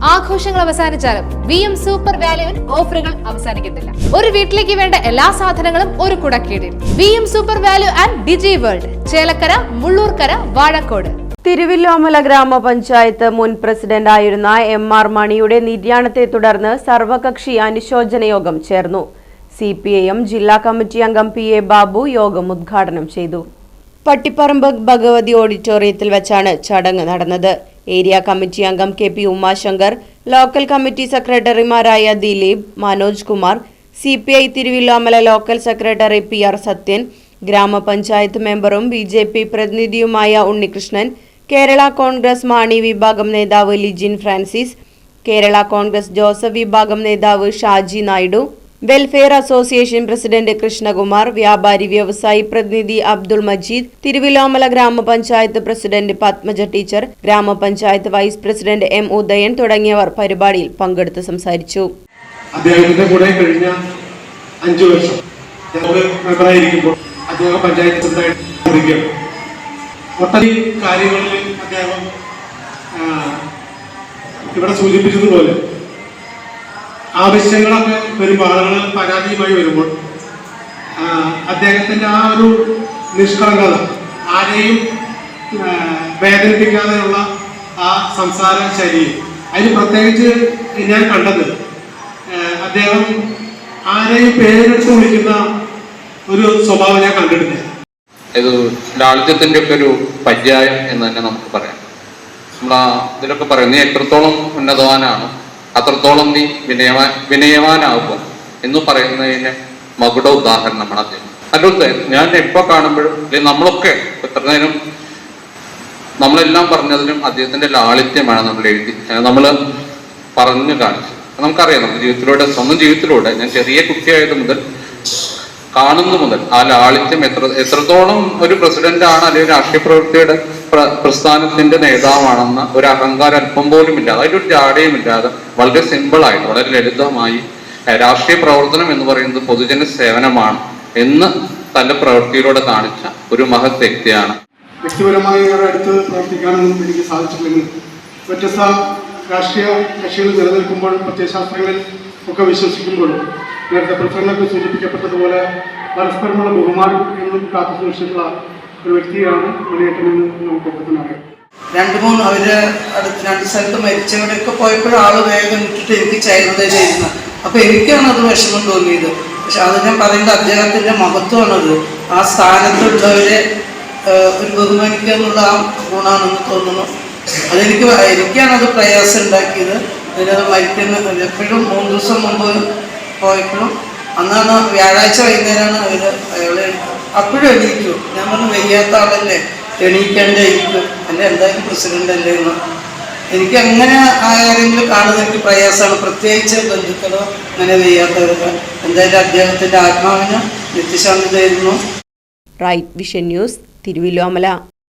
ആഘോഷങ്ങൾ അവസാനിച്ചാലും VM super വാല്യുവിൽ ഓഫറുകൾ അവസാനിക്കുന്നില്ല. ഒരു വീട്ടിലേക്ക് വേണ്ട എല്ലാ സാധനങ്ങളും ഒരു കുടക്കീഴിൽ. VM super value and digi world, Chelakkara, Mullurkara, Vazhakode. Thiruvilwamala ഗ്രാമപഞ്ചായത്ത് മുൻ പ്രസിഡന്റായിരുന്ന MR മണിയുടെ നിര്യാണത്തെ തുടർന്ന് സർവകക്ഷി അനുശോചന യോഗം ചേർന്നു. CPIM ജില്ലാ കമ്മിറ്റി അംഗം PA ബാബു യോഗം ഉദ്ഘാടനം ചെയ്തു. പട്ടിപ്പറമ്പ് ഭഗവതി ഓഡിറ്റോറിയത്തിൽ വെച്ചാണ് ചടങ്ങ് നടന്നത്. ഏരിയ കമ്മിറ്റി അംഗം KP ഉമാശങ്കർ, ലോക്കൽ കമ്മിറ്റി സെക്രട്ടറിമാരായ Dileep, Manoj Kumar, CPI Thiruvilwamala local secretary PR Sathyan, ഗ്രാമപഞ്ചായത്ത് മെമ്പറും BJP പ്രതിനിധിയുമായ ഉണ്ണികൃഷ്ണൻ, കേരള കോൺഗ്രസ് മാണി വിഭാഗം നേതാവ് ലിജിൻ ഫ്രാൻസിസ്, കേരള കോൺഗ്രസ് ജോസഫ് വിഭാഗം നേതാവ് Shaji Naidu, welfare association president Krishnakumar, വ്യാപാരി വ്യവസായി പ്രതിനിധി അബ്ദുൾ മജീദ്, തിരുവില്ലോമല ഗ്രാമപഞ്ചായത്ത് പ്രസിഡന്റ് പത്മജ ടീച്ചർ, ഗ്രാമപഞ്ചായത്ത് വൈസ് പ്രസിഡന്റ് M ഉദയൻ തുടങ്ങിയവർ പരിപാടിയിൽ പങ്കെടുത്ത് സംസാരിച്ചു. അദ്ദേഹത്തിന്റെ കൂടെ കഴിഞ്ഞ 5 വർഷം മെമ്പറായിരിക്കുമ്പോൾ അദ്ദേഹം പഞ്ചായത്ത് പ്രസിഡന്റായിട്ട് ഒട്ടനവധി കാര്യങ്ങളിൽ അദ്ദേഹം ഇവിടെ സൂചിപ്പിച്ചതുപോലെ ആവശ്യങ്ങളൊക്കെ വരുമ്പോൾ, ആളുകൾ പരാതിയുമായി വരുമ്പോൾ അദ്ദേഹത്തിൻ്റെ ആ ഒരു നിഷ്കളങ്കത, ആരെയും വേദനിപ്പിക്കാതെയുള്ള ആ സംസാര ശൈലി, അതിന് പ്രത്യേകിച്ച് ഞാൻ കണ്ടത് അദ്ദേഹം ആരെയും പേരെടുത്ത് വിളിക്കുന്ന ഒരു സ്വഭാവം ഞാൻ കണ്ടിട്ടില്ല. ഇത് ലാളിത്യത്തിൻ്റെ ഒക്കെ ഒരു പര്യായം എന്ന് തന്നെ നമുക്ക് പറയാം. നമ്മൾ ഇതിലൊക്കെ പറയും, നീ എത്രത്തോളം ഉന്നതവാനാണ് അത്രത്തോളം നീ വിനയവാനാകുക എന്ന് പറയുന്നതിന് മകുട ഉദാഹരണമാണ് അദ്ദേഹം. അതുകൊണ്ട് ഞാൻ എപ്പോൾ കാണുമ്പോഴും നമ്മളൊക്കെ എത്ര നേരം നമ്മളെല്ലാം പറഞ്ഞതിലും അദ്ദേഹത്തിന്റെ ലാളിത്യമാണ് നമ്മൾ പറഞ്ഞു കാണിച്ചത്. നമുക്കറിയാം, നമ്മുടെ ജീവിതത്തിലൂടെ, സ്വന്തം ജീവിതത്തിലൂടെ ഞാൻ ചെറിയ കുട്ടിയായത് മുതൽ കാണുന്നു മുതൽ ആ ലാളിത്യം എത്രത്തോളം ഒരു പ്രസിഡന്റാണ് അല്ലെങ്കിൽ രാഷ്ട്രീയ പ്രവൃത്തിയുടെ പ്രസ്ഥാനത്തിന്റെ നേതാവാണെന്ന ഒരു അഹങ്കാരം അല്പം പോലും ഇല്ലാതെ, അതിലൊരു ജാടയും ഇല്ലാതെ വളരെ സിമ്പിളായിട്ട് വളരെ ലളിതമായി രാഷ്ട്രീയ പ്രവർത്തനം എന്ന് പറയുന്നത് പൊതുജന സേവനമാണ് എന്ന് തന്റെ പ്രവൃത്തിയിലൂടെ കാണിച്ച ഒരു മഹത് വ്യക്തിയാണ്. വ്യക്തിപരമായി അടുത്ത് പ്രവർത്തിക്കാനൊന്നും എനിക്ക് സാധിച്ചിട്ടില്ലെങ്കിൽ വ്യത്യസ്ത രാഷ്ട്രീയ കക്ഷികൾ നിലനിൽക്കുമ്പോഴും പ്രത്യയശാസ്ത്രങ്ങളിൽ ഒക്കെ വിശ്വസിക്കുമ്പോഴും നേരത്തെ പ്രസിഡന്റൊക്കെ സൂചിപ്പിക്കപ്പെട്ടതുപോലെ പരസ്പരമുള്ള ബഹുമാനം എന്നും കാത്തു സൂക്ഷിച്ചിട്ടുള്ള ഒരു വ്യക്തിയാണ് മണിയേട്ടനെന്ന് നമുക്കൊക്കെ തന്നെ അറിയാം. 2-3 അവര് അടുത്ത് 2 സ്ഥലത്ത് മരിച്ചവരൊക്കെ പോയപ്പോഴും ആള് വേഗം വിട്ടിട്ട് എനിക്ക് ചൈൽഡായിരുന്നു. അപ്പൊ എനിക്കാണ് അത് വിഷമം തോന്നിയത്. പക്ഷെ അത് ഞാൻ പറയുന്നത് അദ്ദേഹത്തിന്റെ മഹത്വമാണത്. ആ സ്ഥാനത്തുള്ളവരെ ഒരു ബഹുമാനിക്കുക എന്നുള്ള ആ ഗുണമാണെന്ന് തോന്നുന്നു. എനിക്കാണത് പ്രയാസം ഉണ്ടാക്കിയത്. അതിനത് മരിക്കുന്ന എപ്പോഴും 3 ദിവസം മുമ്പ് പോയപ്പോഴും അന്നാണ് വ്യാഴാഴ്ച വൈകുന്നേരമാണ് അയാളെ അപ്പോഴും എണീക്കൂ. ഞാൻ പറഞ്ഞു, വയ്യാത്ത ആളല്ലേ, എണീക്കേണ്ടേ ഇരിക്കും, അല്ലെ എന്തായാലും പ്രസിഡന്റ് അല്ലേ എന്ന്. എനിക്ക് അങ്ങനെ ആരെങ്കിലും കാണുന്നത് എനിക്ക് പ്രയാസമാണ്, പ്രത്യേകിച്ച് ബന്ധുക്കളോ അങ്ങനെ വയ്യാത്തവരൊക്കെ. എന്തായാലും അദ്ദേഹത്തിന്റെ ആത്മാവിന് നിത്യശാന്തി തരുന്നു. Right vision news, Thiruvilwamala.